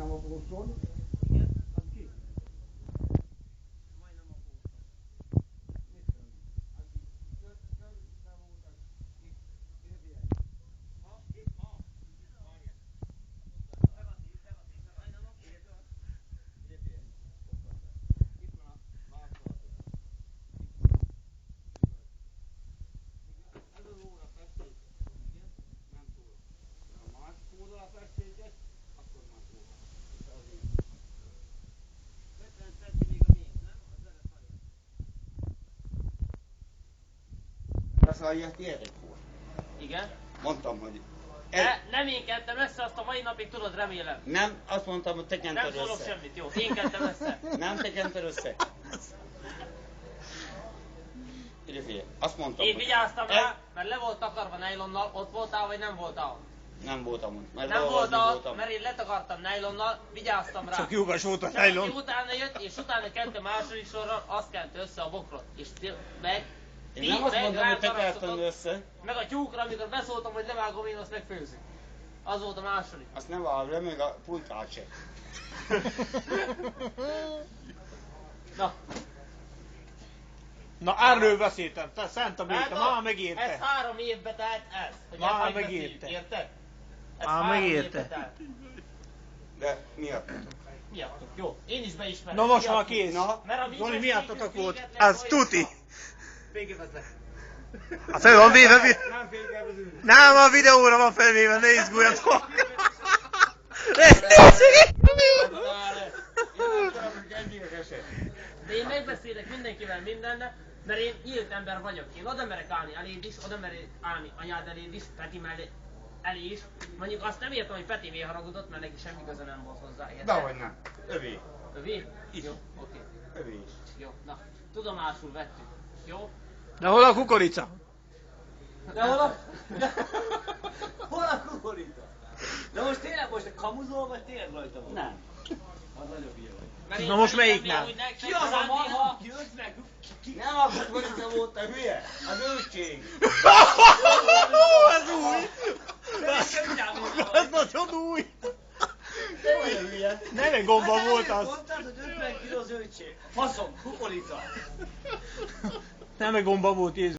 majdnem a pószon. Az ki? Majdnem a pószon. Mit tudom? Az ki? Körülbelül voltak. Írd. Ha? Ha? Várjál. Majdnem a pószon. Itt van a másolat. Ez az óra festéke. Igen? Nem túl. Ha a másik oldal a festéket, akkor már túl. 50 centi még a méz, nem? Az vele szalja. Ez a ilyet ilyetek volt. Igen? Mondtam, hogy... Nem én kettem össze, azt a mai napig tudod, remélem. Nem, azt mondtam, hogy te kented össze. Nem szólok semmit, jó? Én kettem össze. Nem, te kented össze. Figyelj, azt mondtam, Én hogy... vigyáztam rá, mert le volt takarva nejlonnal, ott voltál vagy nem voltál? Nem voltam ott. Mert Nem dolgozni voltál, mert én letakartam nejlonnal, vigyáztam rá. Csak lyukas volt a Aki nejlon. utána jött, és utána kente második sorra, azt kente össze a bokrot. És meg... Én nem azt mondtam, hogy te kented össze. Meg a tyúkra, amikor beszóltam, hogy levágom, én azt megfőzzük. Az volt a második. Azt nem vágom le, még a pulykát se. Na. Na erről beszéltem, te szent a béke, már megérte. Ez 3 évbe telt ez. Hogy Már ezt megérte. Érted? Ez Már 3 megérte. évbe telt. De miatt? Miattok, jó. Én is beismerem. Na most már Miattok. kész. Mert a Zoli, miattatok volt. véget Ez lesz, tuti. Végigvezet. Hát fel van véve, Nem fékezünk. nem, a videóra van felvéve, ne izguljatok. De én megbeszélek mindenkivel mindenne, mert én nyílt ember vagyok. Én oda merek állni eléd is, oda merek állni anyád eléd is, Peti elé is. Mondjuk azt nem értem, hogy Peti miért haragudott, mert neki semmi köze nem volt hozzá. Érted? Dehogy nem. Övé. Övé? Is. Jó, oké. Övé is. Jó, na. Tudomásul vettük. Jó? De hol a kukorica? De hol a... Hol a kukorica? De most tényleg most kamuzol, vagy tényleg rajta van? Nem. Az nagyon hülye vagy. Na most melyik nem? Ki az a marha? Jött meg! Nem a kukorica volt, te hülye. Az őség. Ez új! Ez nagyon új! Te vagy hülye. Nem egy gomba volt az. Mondtad, hogy 50 kiló zöldség. Faszom, kukorica. Nem egy gomba volt, Jézus.